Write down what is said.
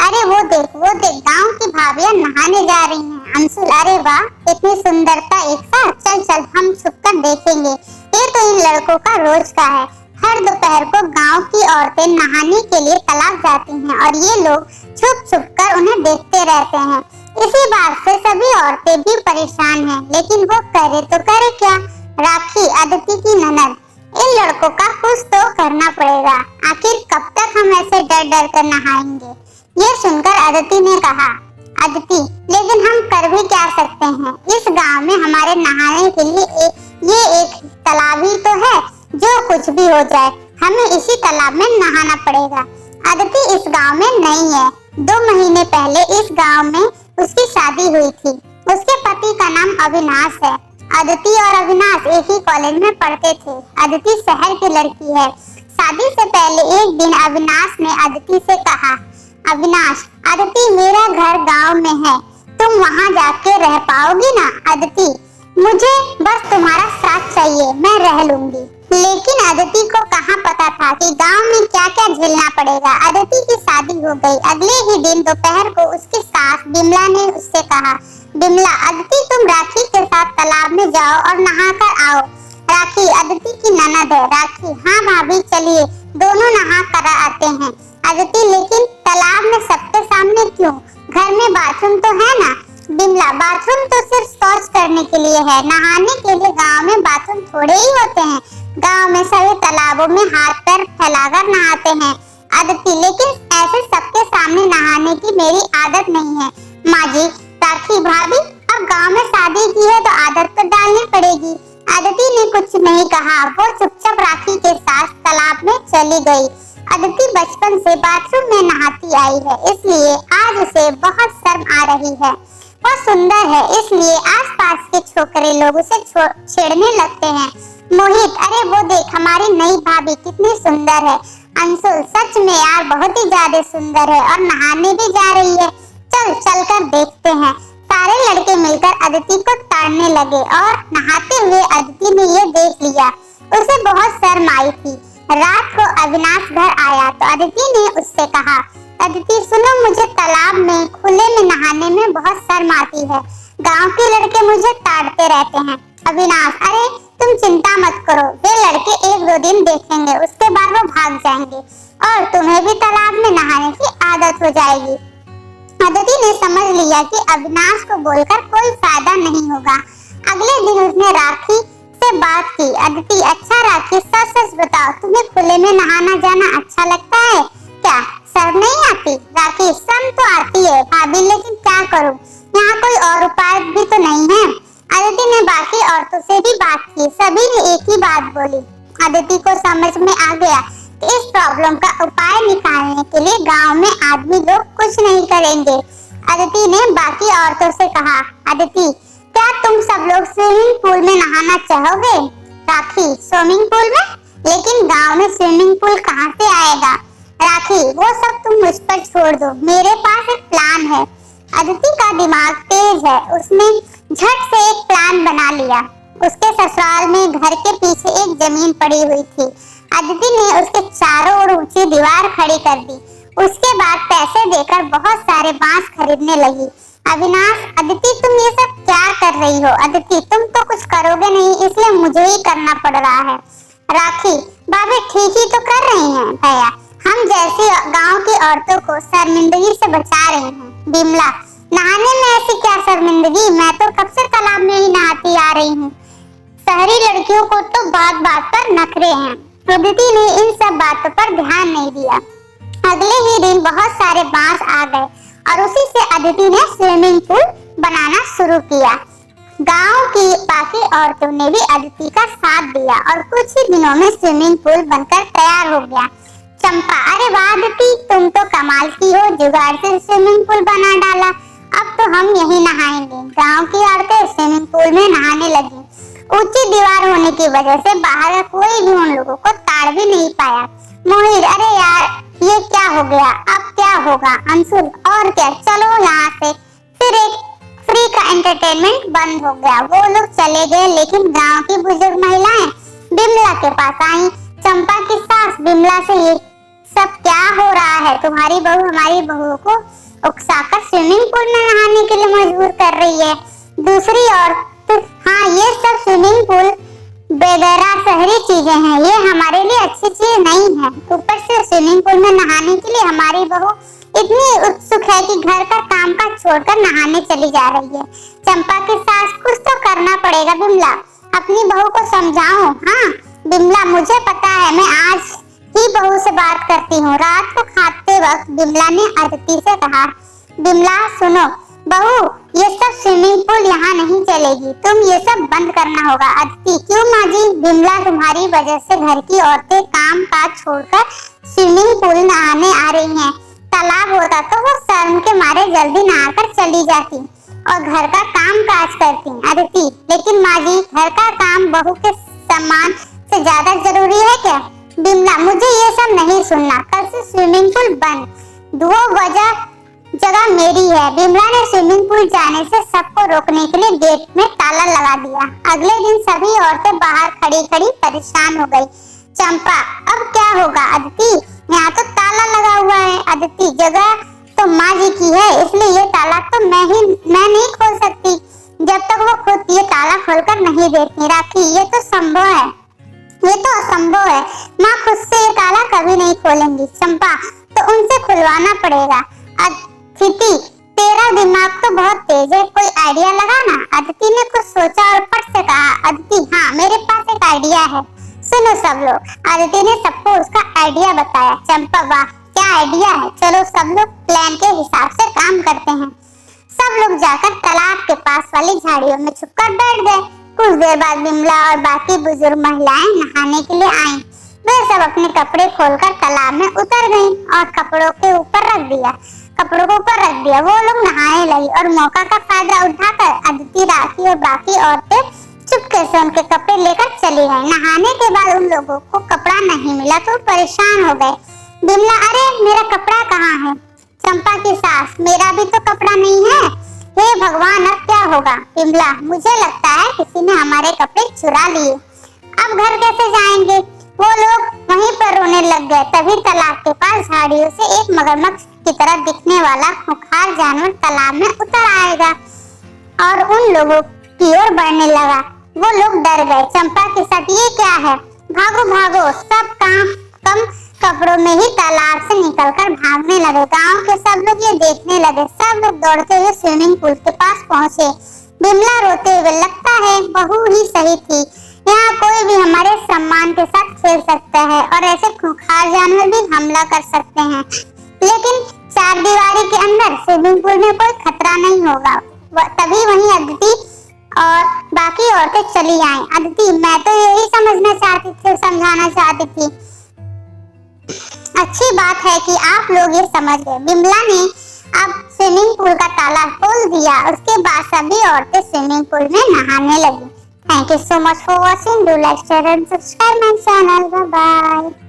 अरे वो देख गांव की भाभियां नहाने जा रही हैं। अंशुल, अरे वाह, इतनी सुंदरता एक साथ, चल चल हम छुपकर देखेंगे। ये तो इन लड़कों का रोज का है। हर दोपहर को गांव की औरतें नहाने के लिए तालाब जाती हैं और ये लोग छुप छुप कर उन्हें देखते रहते हैं। इसी बात से सभी औरतें भी परेशान हैं, लेकिन वो करे तो करे क्या। राखी, अदिति की ननद, इन लड़कों का कुछ तो करना पड़ेगा। आखिर कब तक हम ऐसे डर डर कर नहाएंगे। ये सुनकर अदिति ने कहा, अदिति, लेकिन हम कर भी क्या सकते हैं। इस गांव में हमारे नहाने के लिए ये एक तालाब ही तो है। जो कुछ भी हो जाए हमें इसी तालाब में नहाना पड़ेगा। अदिति इस गांव में नहीं है। 2 महीने पहले इस गांव में उसकी शादी हुई थी। उसके पति का नाम अविनाश है। अदिति और अविनाश एक ही कॉलेज में पढ़ते थे। अदिति शहर की लड़की है। शादी से पहले एक दिन अविनाश ने अदिति से कहा, अविनाश, अदिति, मेरा घर गांव में है, तुम वहां जाके रह पाओगी ना। अदिति, मुझे बस तुम्हारा साथ चाहिए, मैं रह लूंगी। लेकिन अदिति को कहाँ पता था कि गांव में क्या क्या झेलना पड़ेगा। अदिति की शादी हो गई। अगले ही दिन दोपहर को उसकी सास बिमला ने उससे कहा, बिमला, अदिति, तुम राखी के साथ तालाब में जाओ और नहा कर आओ। राखी अदिति की ननद है। राखी, हाँ भाभी, चलिए, दोनों नहा कर आते हैं। अदिति, लेकिन तालाब में सबके सामने क्यों? घर में बाथरूम तो है ना। बिमला, बाथरूम तो सिर्फ शौच करने के लिए है, नहाने के लिए गांव में बाथरूम थोड़े ही होते हैं। गांव में सभी तालाबों में हाथ पैर फैलाकर नहाते हैं। अदिति, लेकिन ऐसे सबके सामने नहाने की मेरी आदत नहीं है। माँ जी, राखी भाभी, अब गांव में शादी की है तो आदत तो डालनी पड़ेगी। अदिति ने कुछ नहीं कहा। वो चुपचाप राखी के साथ तालाब में चली गई। अदिति बचपन से बाथरूम में नहाती आई है, इसलिए आज उसे बहुत शर्म आ रही है। वो सुंदर है, इसलिए आसपास के छोकरे लोग उसे छेड़ने लगते हैं। मोहित, अरे वो देख, हमारी नई भाभी कितनी सुंदर है। अंशुल, सच में यार, बहुत ही ज्यादा सुंदर है और नहाने भी जा रही है। चल चल कर देखते हैं। सारे लड़के मिलकर अदिति को ताड़ने लगे और नहाते हुए अदिति ने ये देख लिया। उसे बहुत शर्म आई थी। रात को अविनाश घर आया तो अदिति ने उससे कहा, अदिति सुनो, मुझे तालाब में खुले में नहाने में बहुत शर्म आती है। गांव के लड़के मुझे ताड़ते रहते हैं। अविनाश, अरे तुम चिंता मत करो, वे लड़के 1-2 दिन देखेंगे, उसके बाद वो भाग जाएंगे और तुम्हें भी तालाब में नहाने की आदत हो जाएगी। अदिति ने समझ लिया कि अविनाश को बोलकर कोई फायदा नहीं होगा। अगले दिन उसने राखी से बात की। अदिति, अच्छा राखी, सच सच बताओ, तुम्हें खुले में नहाना जाना अच्छा लगता है क्या? शर्म नहीं आती? राखी, शर्म तो आती है भाभी, लेकिन क्या करूं, यहाँ कोई और उपाय भी तो नहीं है। अदिति ने बाकी औरतों से भी बात की। सभी ने एक ही बात बोली। अदिति को समझ में आ गया कि इस प्रॉब्लम का उपाय निकालने के लिए गांव में आदमी लोग कुछ नहीं करेंगे। अदिति ने बाकी औरतों से कहा, अदिति, क्या तुम सब लोग स्विमिंग पूल में नहाना चाहोगे? राखी, स्विमिंग पूल में? लेकिन गांव में स्विमिंग पूल कहाँ से आएगा? राखी, वो सब तुम मुझ पर छोड़ दो, मेरे पास एक प्लान है। अदिति का दिमाग तेज है। उसने झट से एक प्लान बना लिया। उसके ससुराल में घर के पीछे एक जमीन पड़ी हुई थी। अदिति ने उसके चारों ओर ऊंची दीवार खड़ी कर दी। उसके बाद पैसे देकर बहुत सारे बांस खरीदने लगी। अविनाश, अदिति, तुम ये सब क्या कर रही हो? अदिति, तुम तो कुछ करोगे नहीं, इसलिए मुझे ही करना पड़ रहा है। राखी, भाभी ठीक ही तो कर रही हैं भैया, हम जैसी गांव की औरतों को शर्मिंदगी से बचा रही हैं। बिमला, नहाने में ऐसी क्या शर्मिंदगी, मैं तो कब से तालाब में ही नहाती आ रही हूँ। शहरी लड़कियों को तो बात बात पर नखरे हैं। अदिति ने इन सब बातों पर ध्यान नहीं दिया। अगले ही दिन बहुत सारे बांस आ गए और उसी से अदिति ने स्विमिंग पूल बनाना शुरू किया। गांव की बाकी औरतों ने भी अदिति का साथ दिया और कुछ ही दिनों में स्विमिंग पूल बनकर तैयार हो गया। चंपा, अरे वाह अदिति, तुम तो कमाल की हो, जुगाड़ से स्विमिंग पूल बना डाला। अब तो हम यही नहाएंगे। गांव की औरतें स्विमिंग पूल में नहाने लगी। ऊंची दीवार होने की वजह से बाहर कोई भी उन लोगों को ताड़ भी नहीं पाया। मोहित, अरे यार, ये क्या हो गया, अब क्या होगा? अंशुल, और क्या, चलो यहाँ से। फिर एक फ्री का एंटरटेनमेंट बंद हो गया। वो लोग चले गए, लेकिन गांव की बुजुर्ग महिलाएं बिमला के पास आई। चंपा की सास बिमला से ये सब क्या हो रहा है? तुम्हारी बहू हमारी बहू को उकसाकर स्विमिंग पूल में नहाने के लिए मजबूर कर रही है। दूसरी ओर हाँ, ये सब स्विमिंग पूल वगैरह शहरी चीजें हैं, ये हमारे लिए अच्छी चीज नहीं है। ऊपर से स्विमिंग पूल में नहाने के लिए हमारी बहू इतनी उत्सुक है कि घर का काम काज छोड़कर नहाने चली जा रही है। चंपा की सास, कुछ तो करना पड़ेगा बिमला, अपनी बहू को समझाओ। हाँ बिमला, मुझे पता है, मैं आज ही बहू से बात करती हूँ। रात को खाते वक्त बिमला ने अदिति से कहा, बिमला सुनो बहू, ये सब स्विमिंग पूल यहाँ नहीं चलेगी, तुम ये सब बंद करना होगा। अदिति, क्यों माँ जी? बिमला, तुम्हारी वजह से घर की औरतें काम काज छोड़कर स्विमिंग पूल नहाने आ रही हैं। तालाब होता तो वो शर्म के मारे जल्दी नहाकर चली जाती और घर का काम काज करती। अदिति, लेकिन माँ जी, घर का काम बहू के सम्मान से ज्यादा जरूरी है क्या? बिमला, मुझे ये सब नहीं सुनना, कल से स्विमिंग पूल बंद। वो जगह मेरी है। बिमला ने स्विमिंग पूल जाने से सबको रोकने के लिए गेट में ताला लगा दिया। अगले दिन सभी औरतें बाहर खड़ी खड़ी परेशान हो गई। चंपा, अब क्या होगा? अदिति, यहाँ तो ताला लगा हुआ है। अदिति, जगह तो माँ जी की है, इसलिए ये ताला तो मैं नहीं खोल सकती जब तक वो खुद ये ताला खोलकर नहीं देती। राखी, ये तो संभव है, ये तो असंभव है। माँ खुद से ये ताला कभी नहीं खोलेंगी। चंपा, तो उनसे खुलवाना पड़ेगा। अदिति, तेरा दिमाग तो बहुत तेज है, कोई आइडिया लगा ना। अदिति ने कुछ सोचा और फट से कहा, अदिति, हाँ मेरे पास एक आइडिया है, सुनो सब लोग। अदिति ने सबको उसका आइडिया बताया। चंपा, वाह क्या आइडिया है, चलो सब लोग प्लान के हिसाब से काम करते हैं। सब लोग जाकर तालाब के पास वाली झाड़ियों में छुपकर बैठ गए। कुछ देर बाद बिमला और बाकी बुजुर्ग महिलाएं नहाने के लिए आईं। वे सब अपने कपड़े खोलकर तालाब में उतर गईं और कपड़ों को ऊपर रख दिया। वो लोग नहाने लगी और मौका का फायदा उठाकर अदिति, राखी और बाकी औरतें चुपके से उनके कपड़े लेकर चली गईं। नहाने के बाद उन लोगों को कपड़ा नहीं मिला तो परेशान हो गए। बिमला, अरे मेरा कपड़ा कहाँ है? चंपा की सास, मेरा भी तो कपड़ा नहीं है। हे भगवान, अब क्या होगा? बिमला, मुझे लगता है किसी ने हमारे कपड़े चुरा लिए, अब घर कैसे जाएंगे? वो लोग वहीं पर रोने लग गए। तभी तालाब के पास झाड़ियों से एक मगरमच्छ की तरह दिखने वाला खूंखार जानवर तालाब में उतर आएगा और उन लोगों की ओर बढ़ने लगा। वो लोग डर गए। चंपा के साथ, ये क्या है? भागो भागो! सब कम कपड़ों में ही तालाब से निकलकर भागने लगे। गांव के सब लोग ये देखने लगे। सब लोग दौड़ते हुए स्विमिंग पूल के पास पहुंचे। बिमला रोते हुए, लगता है बहू ही सही थी, यहाँ कोई भी हमारे सम्मान के साथ खेल सकता है और ऐसे खूंखार जानवर भी हमला कर सकते हैं, लेकिन चार दीवारी के अंदर स्विमिंग पूल में कोई खतरा नहीं होगा। तभी वहीं अदिति और बाकी औरतें चली आईं। अदिति, मैं तो यही समझाना चाहती थी। अच्छी बात है कि आप लोग ये समझ गए। बिमला ने अब स्विमिंग पूल का ताला खोल दिया। उसके बाद सभी औरतें स्विमिंग पूल में नहाने लगी। Thank you so much for watching. Do like, share and subscribe my channel. Bye bye.